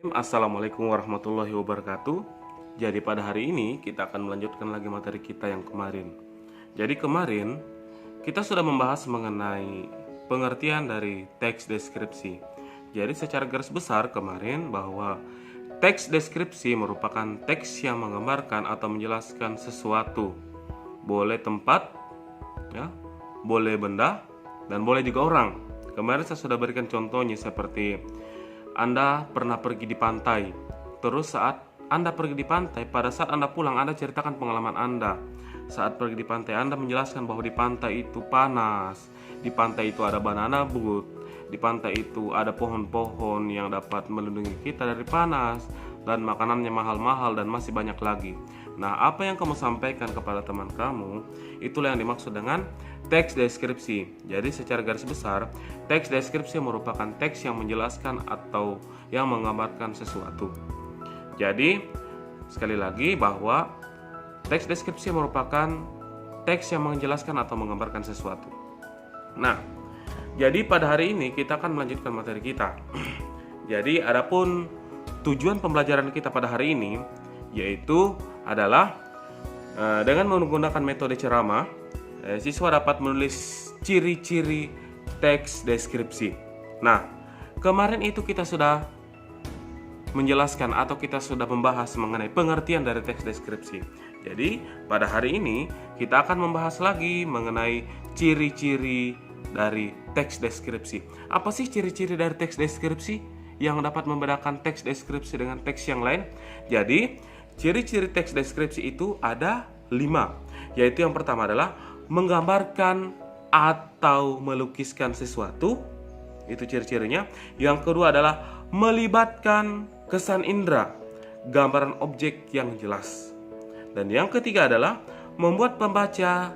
Assalamualaikum warahmatullahi wabarakatuh. Jadi pada hari ini kita akan melanjutkan lagi materi kita yang kemarin. Jadi kemarin kita sudah membahas mengenai pengertian dari teks deskripsi. Jadi secara garis besar kemarin bahwa teks deskripsi merupakan teks yang menggambarkan atau menjelaskan sesuatu. Boleh tempat, ya, boleh benda, dan boleh juga orang. Kemarin saya sudah berikan contohnya seperti Anda pernah pergi di pantai. Terus saat Anda pergi di pantai, pada saat Anda pulang, Anda ceritakan pengalaman Anda. Saat pergi di pantai, Anda menjelaskan bahwa di pantai itu panas, di pantai itu ada banana boat, di pantai itu ada pohon-pohon yang dapat melindungi kita dari panas, dan makanannya mahal-mahal, dan masih banyak lagi. Nah, apa yang kamu sampaikan kepada teman kamu, itulah yang dimaksud dengan teks deskripsi. Jadi secara garis besar, teks deskripsi merupakan teks yang menjelaskan atau yang menggambarkan sesuatu. Jadi, sekali lagi bahwa teks deskripsi merupakan teks yang menjelaskan atau menggambarkan sesuatu. Nah, jadi pada hari ini kita akan melanjutkan materi kita. Jadi, adapun tujuan pembelajaran kita pada hari ini yaitu adalah dengan menggunakan metode ceramah, siswa dapat menulis ciri-ciri teks deskripsi. Nah, kemarin itu kita sudah menjelaskan atau kita sudah membahas mengenai pengertian dari teks deskripsi. Jadi, pada hari ini kita akan membahas lagi mengenai ciri-ciri dari teks deskripsi. Apa sih ciri-ciri dari teks deskripsi yang dapat membedakan teks deskripsi dengan teks yang lain? Jadi, ciri-ciri teks deskripsi itu ada 5, yaitu yang pertama adalah menggambarkan atau melukiskan sesuatu, itu ciri-cirinya. Yang kedua adalah melibatkan kesan indera, gambaran objek yang jelas. Dan yang ketiga adalah membuat pembaca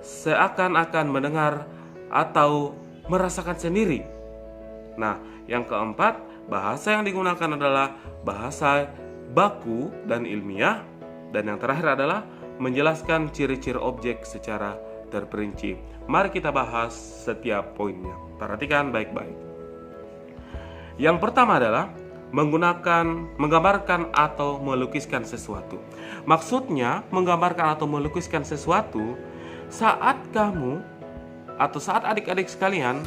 seakan-akan mendengar atau merasakan sendiri. Nah, yang keempat, bahasa yang digunakan adalah bahasa baku dan ilmiah. Dan yang terakhir adalah menjelaskan ciri-ciri objek secara terperinci. Mari kita bahas setiap poinnya. Perhatikan baik-baik. Yang pertama adalah menggambarkan atau melukiskan sesuatu. Maksudnya, menggambarkan atau melukiskan sesuatu saat kamu atau saat adik-adik sekalian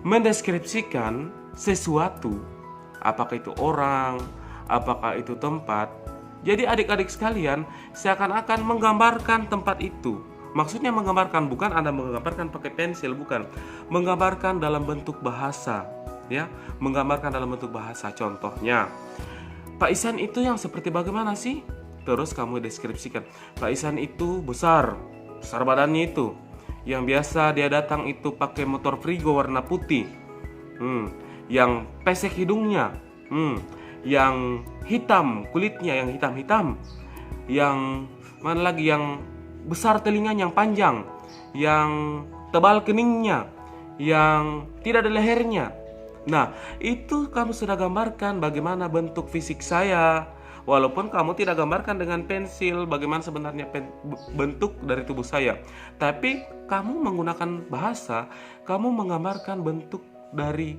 mendeskripsikan sesuatu, apakah itu orang, apakah itu tempat. Jadi adik-adik sekalian seakan-akan menggambarkan tempat itu. Maksudnya menggambarkan, bukan Anda menggambarkan pakai pensil, bukan. Menggambarkan dalam bentuk bahasa, ya. Menggambarkan dalam bentuk bahasa. Contohnya, Pak Isan itu yang seperti bagaimana sih? Terus kamu deskripsikan, Pak Isan itu besar badannya itu. Yang biasa dia datang itu pakai motor Frigo warna putih. Yang pesek hidungnya. Yang hitam kulitnya, yang hitam-hitam. Yang mana lagi, yang besar telinganya, yang panjang, yang tebal keningnya, yang tidak ada lehernya. Nah, itu kamu sudah gambarkan bagaimana bentuk fisik saya. Walaupun kamu tidak gambarkan dengan pensil bagaimana sebenarnya bentuk dari tubuh saya, tapi kamu menggunakan bahasa, kamu menggambarkan bentuk dari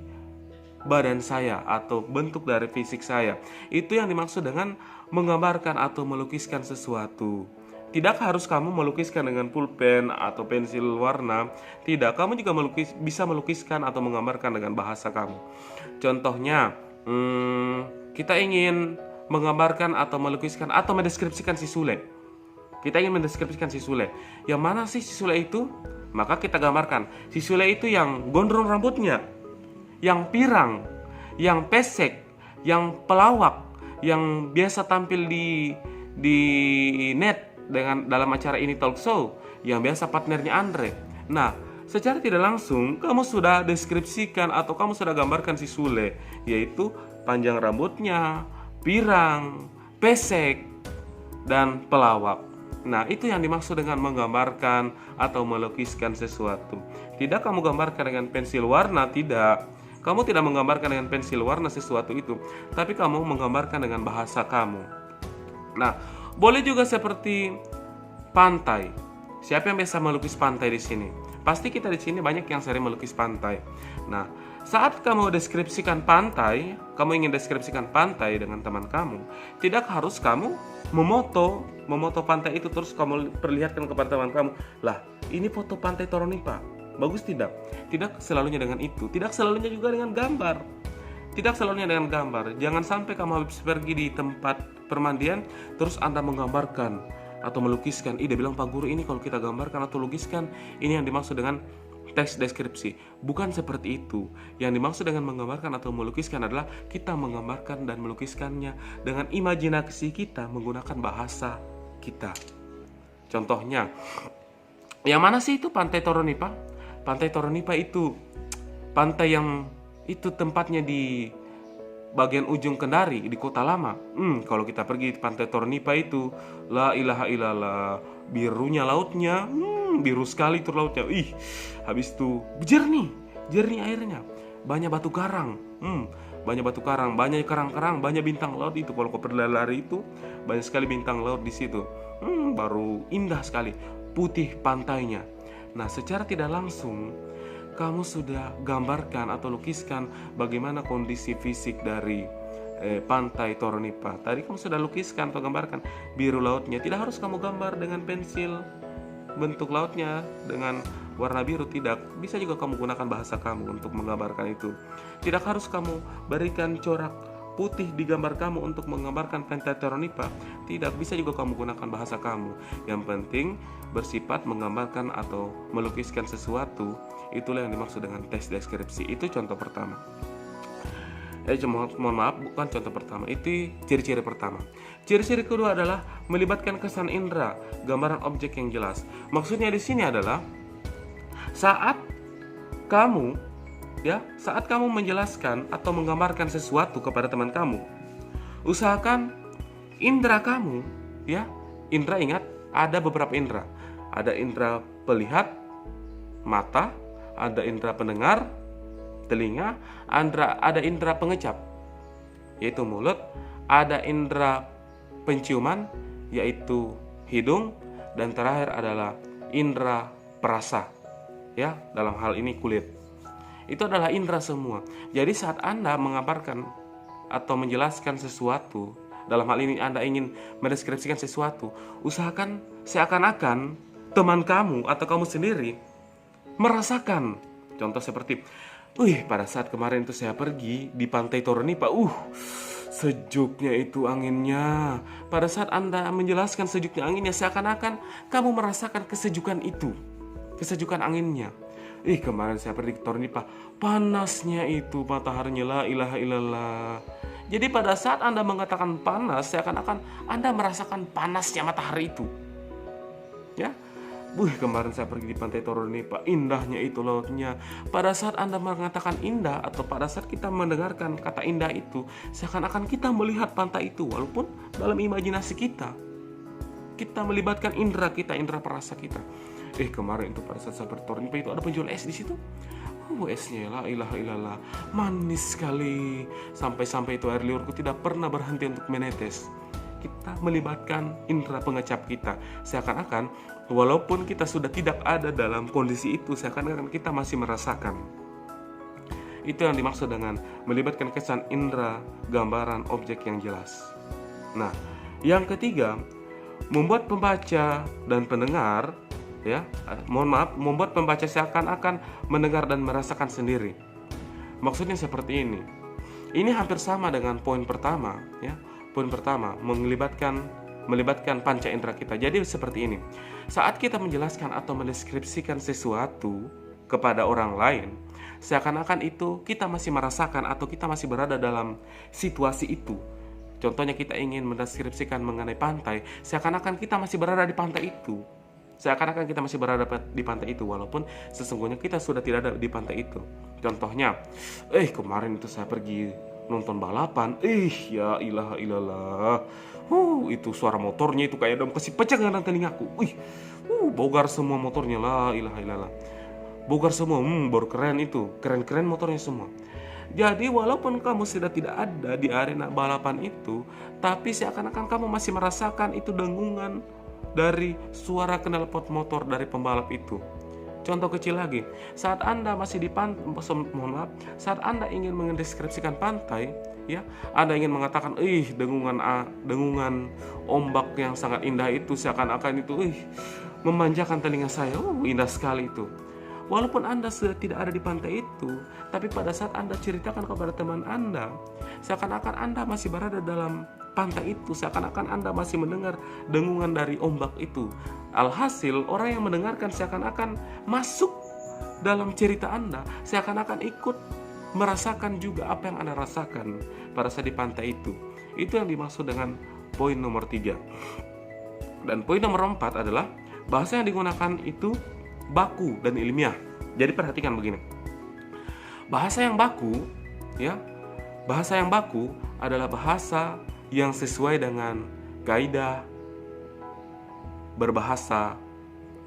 badan saya atau bentuk dari fisik saya. Itu yang dimaksud dengan menggambarkan atau melukiskan sesuatu. Tidak harus kamu melukiskan dengan pulpen atau pensil warna. Tidak, kamu juga bisa melukiskan atau menggambarkan dengan bahasa kamu. Contohnya, kita ingin menggambarkan atau melukiskan atau mendeskripsikan si Sule. Kita ingin mendeskripsikan si Sule. Yang mana sih si Sule itu? Maka kita gambarkan. Si Sule itu yang gondrong rambutnya, yang pirang, yang pesek, yang pelawak, yang biasa tampil di net dengan dalam acara Ini Talk Show, yang biasa partnernya Andre. Nah, secara tidak langsung kamu sudah deskripsikan atau kamu sudah gambarkan si Sule, yaitu panjang rambutnya, pirang, pesek, dan pelawak. Nah, itu yang dimaksud dengan menggambarkan atau melukiskan sesuatu. Tidak kamu gambarkan dengan pensil warna, tidak. Kamu tidak menggambarkan dengan pensil warna sesuatu itu, tapi kamu menggambarkan dengan bahasa kamu. Nah, boleh juga seperti pantai. Siapa yang biasa melukis pantai di sini? Pasti kita di sini banyak yang sering melukis pantai. Nah, Saat kamu deskripsikan pantai, kamu ingin deskripsikan pantai dengan teman kamu, tidak harus kamu memoto pantai itu terus kamu perlihatkan kepada teman kamu. Lah, ini foto pantai Toronipa. Bagus tidak? Tidak selalunya dengan itu. Tidak selalunya juga dengan gambar. Tidak selalunya dengan gambar. Jangan sampai kamu habis pergi di tempat permandian terus Anda menggambarkan atau melukiskan. Dia bilang, Pak Guru, ini kalau kita gambarkan atau lukiskan, ini yang dimaksud dengan teks deskripsi. Bukan seperti itu. Yang dimaksud dengan menggambarkan atau melukiskan adalah kita menggambarkan dan melukiskannya dengan imajinasi kita menggunakan bahasa kita. Contohnya, yang mana sih itu pantai Toronipa? Pantai Toronipa itu pantai yang itu tempatnya di bagian ujung Kendari di Kota Lama. Kalau kita pergi di pantai Toronipa itu, la ilaha illallah, birunya lautnya, biru sekali itu lautnya. Habis itu jernih airnya. Banyak batu karang. Banyak karang-karang, banyak bintang laut itu. Kalau kau berlari itu, banyak sekali bintang laut di situ. Baru indah sekali, putih pantainya. Nah, secara tidak langsung kamu sudah gambarkan atau lukiskan bagaimana kondisi fisik dari pantai Toronipa. Tadi kamu sudah lukiskan atau gambarkan biru lautnya. Tidak harus kamu gambar dengan pensil bentuk lautnya dengan warna biru, tidak. Bisa juga kamu gunakan bahasa kamu untuk menggambarkan itu. Tidak harus kamu berikan corak putih di gambar kamu untuk menggambarkan pantai Toronipa. Tidak, bisa juga kamu gunakan bahasa kamu. Yang penting bersifat menggambarkan atau melukiskan sesuatu. Itulah yang dimaksud dengan teks deskripsi. Itu contoh pertama. Mohon maaf, bukan contoh pertama. Itu ciri-ciri pertama. Ciri-ciri kedua adalah melibatkan kesan indera, gambaran objek yang jelas. Maksudnya di sini adalah saat kamu menjelaskan atau menggambarkan sesuatu kepada teman kamu, usahakan indera kamu, indera, ingat ada beberapa indera. Ada indera pelihat, mata, ada indera pendengar, telinga, ada indera pengecap, yaitu mulut, ada indera penciuman, yaitu hidung, dan terakhir adalah indera perasa, dalam hal ini kulit. Itu adalah indera semua. Jadi saat Anda mengabarkan atau menjelaskan sesuatu, dalam hal ini Anda ingin mendeskripsikan sesuatu, usahakan seakan-akan teman kamu atau kamu sendiri merasakan. Contoh seperti, pada saat kemarin itu saya pergi di pantai Toronipa, sejuknya itu anginnya. Pada saat Anda menjelaskan sejuknya anginnya, seakan-akan kamu merasakan kesejukan itu, kesejukan anginnya. Kemarin saya pergi ke Toronipa, panasnya itu mataharinya, la ilaha illallah. Jadi pada saat Anda mengatakan panas, seakan-akan Anda merasakan panasnya matahari itu. Kemarin saya pergi di pantai Toronipa, indahnya itu lautnya. Pada saat Anda mengatakan indah, atau pada saat kita mendengarkan kata indah itu, seakan-akan kita melihat pantai itu, walaupun dalam imajinasi kita melibatkan indera kita, indera perasa kita. Kemarin itu pada saat saya pergi Toronipa itu ada penjual es di situ. Esnya la ilaha illallah, manis sekali. Sampai-sampai itu air liurku tidak pernah berhenti untuk menetes. Kita melibatkan indera pengecap kita, seakan-akan walaupun kita sudah tidak ada dalam kondisi itu, seakan-akan kita masih merasakan. Itu yang dimaksud dengan melibatkan kesan indera, gambaran, objek yang jelas. Nah, yang ketiga, membuat pembaca dan pendengar, membuat pembaca seakan-akan mendengar dan merasakan sendiri. Maksudnya seperti ini. Ini hampir sama dengan poin pertama, Poin pertama, melibatkan panca indera kita. Jadi seperti ini. Saat kita menjelaskan atau mendeskripsikan sesuatu kepada orang lain, seakan-akan itu kita masih merasakan atau kita masih berada dalam situasi itu. Contohnya kita ingin mendeskripsikan mengenai pantai, seakan-akan kita masih berada di pantai itu. Seakan-akan kita masih berada di pantai itu, walaupun sesungguhnya kita sudah tidak ada di pantai itu. Contohnya, kemarin itu saya pergi nonton balapan, ya ilaha illallah, itu suara motornya itu kayak dom kasih pecah dengan telingaku. Bogar semua motornya, la ilaha illallah, bogar semua, baru keren itu, keren motornya semua. Jadi walaupun kamu sudah tidak ada di arena balapan itu, tapi seakan-akan kamu masih merasakan itu dengungan dari suara knalpot motor dari pembalap itu. Contoh kecil lagi, saat Anda masih di saat Anda ingin mendeskripsikan pantai, ya, Anda ingin mengatakan, dengungan ombak yang sangat indah itu seakan-akan itu, memanjakan telinga saya, indah sekali itu. Walaupun Anda sudah tidak ada di pantai itu, tapi pada saat Anda ceritakan kepada teman Anda, seakan-akan Anda masih berada dalam pantai itu, seakan-akan Anda masih mendengar dengungan dari ombak itu. Alhasil, orang yang mendengarkan seakan-akan masuk dalam cerita Anda, seakan-akan ikut merasakan juga apa yang Anda rasakan pada saat di pantai itu. Itu yang dimaksud dengan poin nomor 3. Dan poin nomor 4 adalah bahasa yang digunakan itu baku dan ilmiah. Jadi perhatikan begini. Bahasa yang baku, ya. Bahasa yang baku adalah bahasa yang sesuai dengan kaidah berbahasa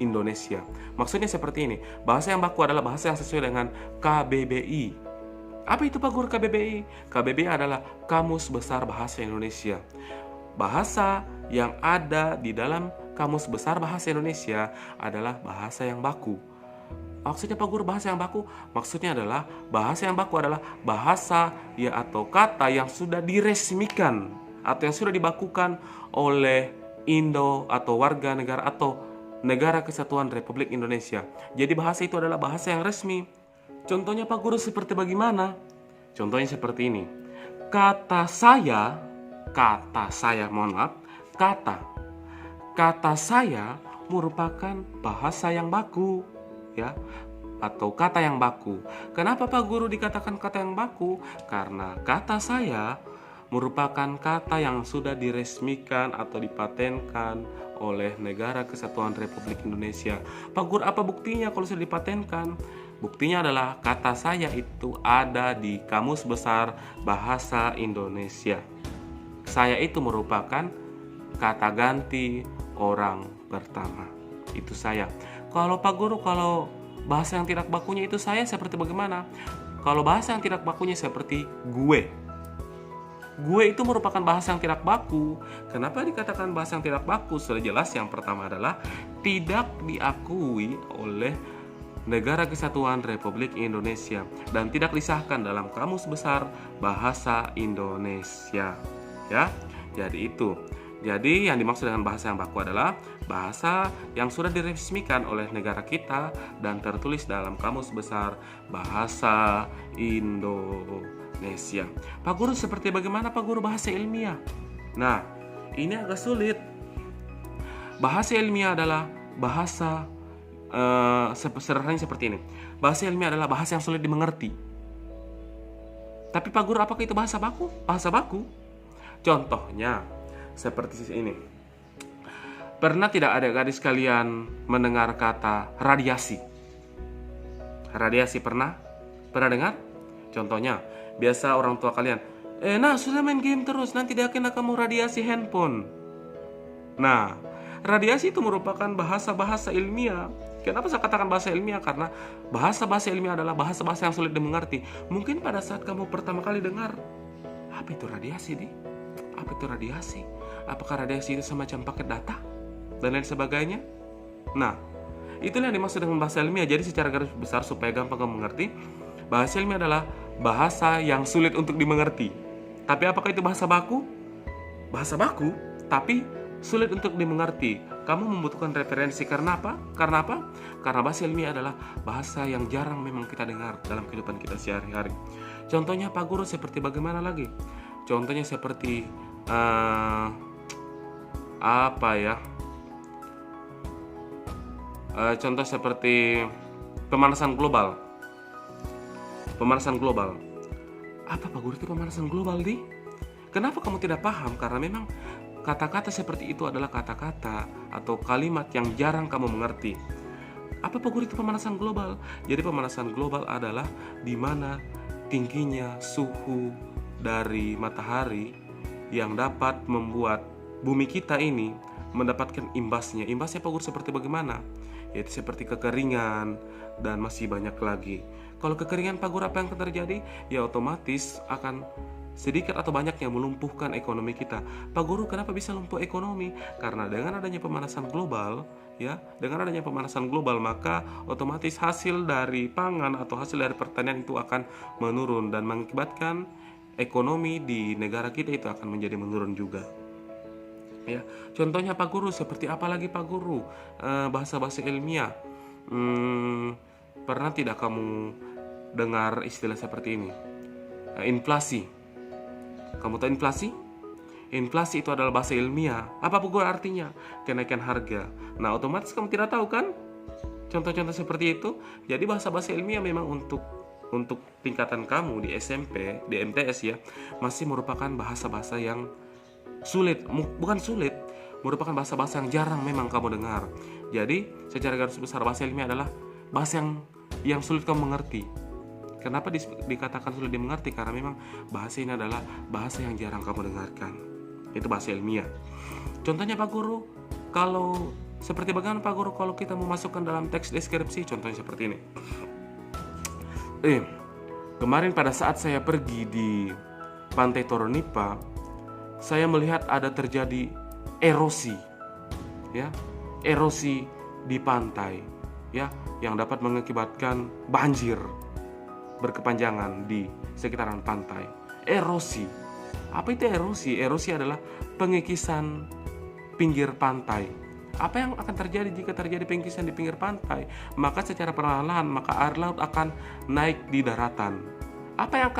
Indonesia. Maksudnya seperti ini. Bahasa yang baku adalah bahasa yang sesuai dengan KBBI. Apa itu Pak Guru KBBI? KBBI adalah Kamus Besar Bahasa Indonesia. Bahasa yang ada di dalam Kamus Besar Bahasa Indonesia adalah bahasa yang baku. Maksudnya Pak Guru bahasa yang baku? Maksudnya adalah bahasa yang baku adalah bahasa atau kata yang sudah diresmikan atau yang sudah dibakukan oleh Indo atau warga negara atau Negara Kesatuan Republik Indonesia. Jadi bahasa itu adalah bahasa yang resmi. Contohnya Pak Guru seperti bagaimana? Contohnya seperti ini. Kata saya, kata saya merupakan bahasa yang baku, ya, atau kata yang baku. Kenapa Pak Guru dikatakan kata yang baku? Karena kata saya merupakan kata yang sudah diresmikan atau dipatenkan oleh Negara Kesatuan Republik Indonesia. Pak Guru, apa buktinya kalau sudah dipatenkan? Buktinya adalah kata saya itu ada di Kamus Besar Bahasa Indonesia. Saya itu merupakan kata ganti orang pertama. Itu saya. Kalau Pak Guru, kalau bahasa yang tidak bakunya itu saya seperti bagaimana? Kalau bahasa yang tidak bakunya seperti gue. Gue itu merupakan bahasa yang tidak baku. Kenapa dikatakan bahasa yang tidak baku? Sudah jelas yang pertama adalah tidak diakui oleh Negara Kesatuan Republik Indonesia dan tidak disahkan dalam Kamus Besar Bahasa Indonesia. Ya, jadi itu. Jadi yang dimaksud dengan bahasa yang baku adalah bahasa yang sudah diresmikan oleh negara kita dan tertulis dalam Kamus Besar Bahasa Indonesia. Pak Guru, seperti bagaimana Pak Guru bahasa ilmiah? Nah, ini agak sulit. Bahasa ilmiah adalah bahasa sederhananya seperti ini. Bahasa ilmiah adalah bahasa yang sulit dimengerti. Tapi Pak Guru, apakah itu bahasa baku? Bahasa baku. Contohnya seperti ini. Pernah tidak ada gadis kalian mendengar kata radiasi? Radiasi pernah? Pernah dengar? Contohnya, biasa orang tua kalian, sudah main game terus, nanti dia kena kamu radiasi handphone. Nah, radiasi itu merupakan bahasa-bahasa ilmiah. Kenapa saya katakan bahasa ilmiah? Karena bahasa-bahasa ilmiah adalah bahasa-bahasa yang sulit dimengerti. Mungkin pada saat kamu pertama kali dengar, apa itu radiasi, Di? Apa itu radiasi? Apakah radiasi itu semacam paket data? Dan lain sebagainya? Nah, itulah yang dimaksud dengan bahasa ilmiah. Jadi secara garis besar supaya gampang kamu mengerti, bahasa ilmiah adalah bahasa yang sulit untuk dimengerti. Tapi apakah itu bahasa baku? Bahasa baku, tapi sulit untuk dimengerti. Kamu membutuhkan referensi. Karena apa? Karena bahasa ilmiah adalah bahasa yang jarang memang kita dengar dalam kehidupan kita sehari-hari. Contohnya Pak Guru seperti bagaimana lagi? Contohnya seperti contoh seperti pemanasan global. Pemanasan global. Apa Pak Guru itu pemanasan global, Di? Kenapa kamu tidak paham? Karena memang kata-kata seperti itu adalah kata-kata atau kalimat yang jarang kamu mengerti. Apa Pak Guru itu pemanasan global? Jadi pemanasan global adalah di mana tingginya suhu dari matahari yang dapat membuat bumi kita ini mendapatkan imbasnya. Imbasnya Pak Guru seperti bagaimana? Yaitu seperti kekeringan dan masih banyak lagi. Kalau kekeringan Pak Guru, apa yang akan terjadi? Ya otomatis akan sedikit atau banyak yang melumpuhkan ekonomi kita. Pak Guru, kenapa bisa lumpuh ekonomi? Karena dengan adanya pemanasan global, ya, dengan adanya pemanasan global, maka otomatis hasil dari pangan atau hasil dari pertanian itu akan menurun dan mengakibatkan ekonomi di negara kita itu akan menjadi menurun juga. Ya, contohnya Pak Guru, seperti apa lagi Pak Guru? Bahasa-bahasa ilmiah. Pernah tidak kamu dengar istilah seperti ini? Inflasi. Kamu tahu inflasi? Inflasi itu adalah bahasa ilmiah. Apa Pak Guru artinya? Kenaikan harga. Nah, otomatis kamu tidak tahu kan? Contoh-contoh seperti itu. Jadi bahasa-bahasa ilmiah memang untuk tingkatan kamu di SMP, di MTS ya, masih merupakan bahasa-bahasa yang sulit, bukan sulit, merupakan bahasa-bahasa yang jarang memang kamu dengar. Jadi secara garis besar bahasa ilmiah adalah bahasa yang sulit kamu mengerti. Kenapa dikatakan sulit dimengerti? Karena memang bahasa ini adalah bahasa yang jarang kamu dengarkan. Itu bahasa ilmiah. Contohnya Pak Guru, kalau seperti bagaimana Pak Guru kalau kita memasukkan dalam teks deskripsi? Contohnya seperti ini. Kemarin pada saat saya pergi di Pantai Toronipa, saya melihat ada terjadi erosi, ya, erosi di pantai, ya, yang dapat mengakibatkan banjir berkepanjangan di sekitaran pantai. Erosi, apa itu erosi? Erosi adalah pengikisan pinggir pantai. Apa yang akan terjadi jika terjadi pengikisan di pinggir pantai? Maka secara perlahan-lahan maka air laut akan naik di daratan. Apa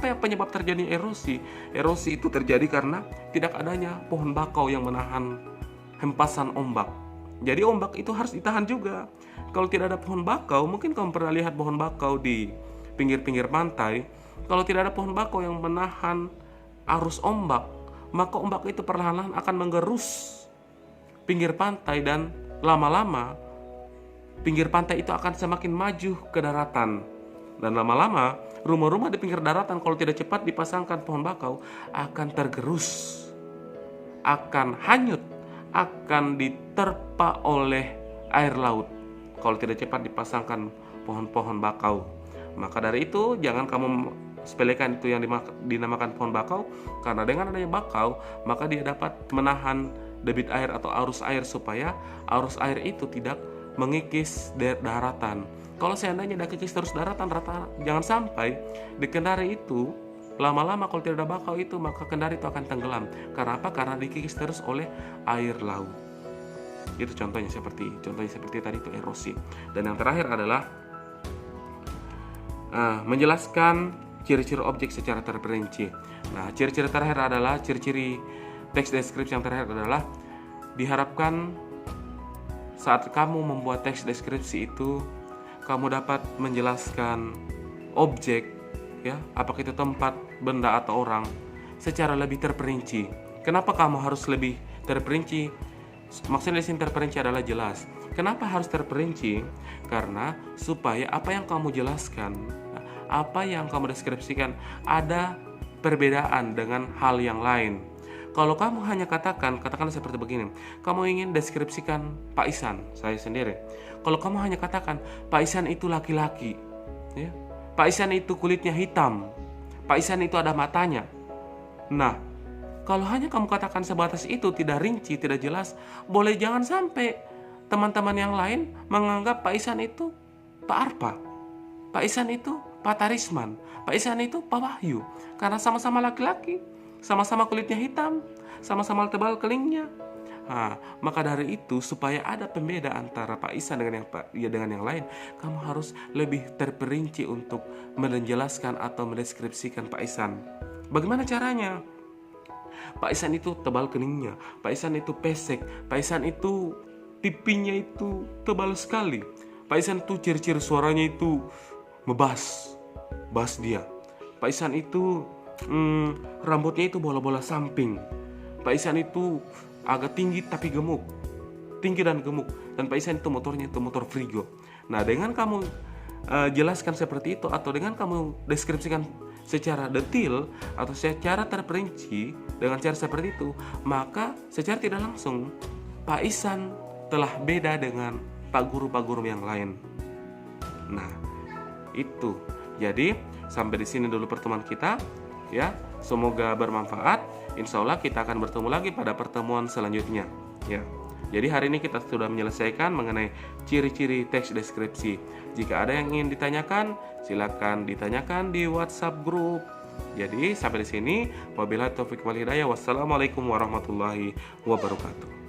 yang penyebab terjadi erosi? Erosi itu terjadi karena tidak adanya pohon bakau yang menahan hempasan ombak. Jadi ombak itu harus ditahan juga. Kalau tidak ada pohon bakau, mungkin kamu pernah lihat pohon bakau di pinggir-pinggir pantai. Kalau tidak ada pohon bakau yang menahan arus ombak, maka ombak itu perlahan-lahan akan menggerus pinggir pantai dan lama-lama pinggir pantai itu akan semakin maju ke daratan. Dan lama-lama rumah-rumah di pinggir daratan kalau tidak cepat dipasangkan pohon bakau akan tergerus, akan hanyut, akan diterpa oleh air laut kalau tidak cepat dipasangkan pohon-pohon bakau. Maka dari itu jangan kamu sepelekan itu yang dinamakan pohon bakau, karena dengan adanya bakau maka dia dapat menahan debit air atau arus air supaya arus air itu tidak mengikis daratan. Kalau seandainya dah kikis terus daratan, jangan sampai di kendari itu lama-lama kalau tidak ada bakau itu maka kendari itu akan tenggelam. Karena apa? Karena dikikis terus oleh air laut. Itu contohnya seperti tadi itu erosi. Dan yang terakhir adalah menjelaskan ciri-ciri objek secara terperinci. Nah, ciri-ciri terakhir adalah ciri-ciri teks deskripsi yang terakhir adalah diharapkan saat kamu membuat teks deskripsi itu kamu dapat menjelaskan objek, ya, apakah itu tempat, benda atau orang secara lebih terperinci. Kenapa kamu harus lebih terperinci? Maksudnya di sini terperinci adalah jelas. Kenapa harus terperinci? Karena supaya apa yang kamu jelaskan, apa yang kamu deskripsikan ada perbedaan dengan hal yang lain. Kalau kamu hanya katakanlah seperti begini, kamu ingin deskripsikan Pak Isan, saya sendiri. Kalau kamu hanya katakan Pak Isan itu laki-laki, ya, Pak Isan itu kulitnya hitam, Pak Isan itu ada matanya. Nah, kalau hanya kamu katakan sebatas itu, tidak rinci, tidak jelas, boleh jangan sampai teman-teman yang lain menganggap Pak Isan itu Pak Arpa, Pak Isan itu Pak Tarisman, Pak Isan itu Pak Wahyu, karena sama-sama laki-laki, sama-sama kulitnya hitam, sama-sama tebal kelingnya. Nah, maka dari itu supaya ada pembeda antara Pak Isan dengan yang lain, kamu harus lebih terperinci untuk menjelaskan atau mendeskripsikan Pak Isan. Bagaimana caranya? Pak Isan itu tebal keningnya, Pak Isan itu pesek, Pak Isan itu pipinya itu tebal sekali, Pak Isan itu ciri-ciri suaranya itu bass dia. Pak Isan itu rambutnya itu bola-bola samping. Pak Isan itu agak tinggi tapi gemuk, tinggi dan gemuk. Dan Pak Isan itu motornya itu motor Frigo. Nah, dengan kamu jelaskan seperti itu, atau dengan kamu deskripsikan secara detail atau secara terperinci dengan cara seperti itu, maka secara tidak langsung Pak Isan telah beda dengan pak guru yang lain. Nah, itu. Jadi sampai di sini dulu pertemuan kita, ya. Semoga bermanfaat. Insya Allah kita akan bertemu lagi pada pertemuan selanjutnya. Ya. Jadi hari ini kita sudah menyelesaikan mengenai ciri-ciri teks deskripsi. Jika ada yang ingin ditanyakan, silakan ditanyakan di WhatsApp grup. Jadi sampai di sini. Wabillahi taufiq wal hidayah. Wassalamualaikum warahmatullahi wabarakatuh.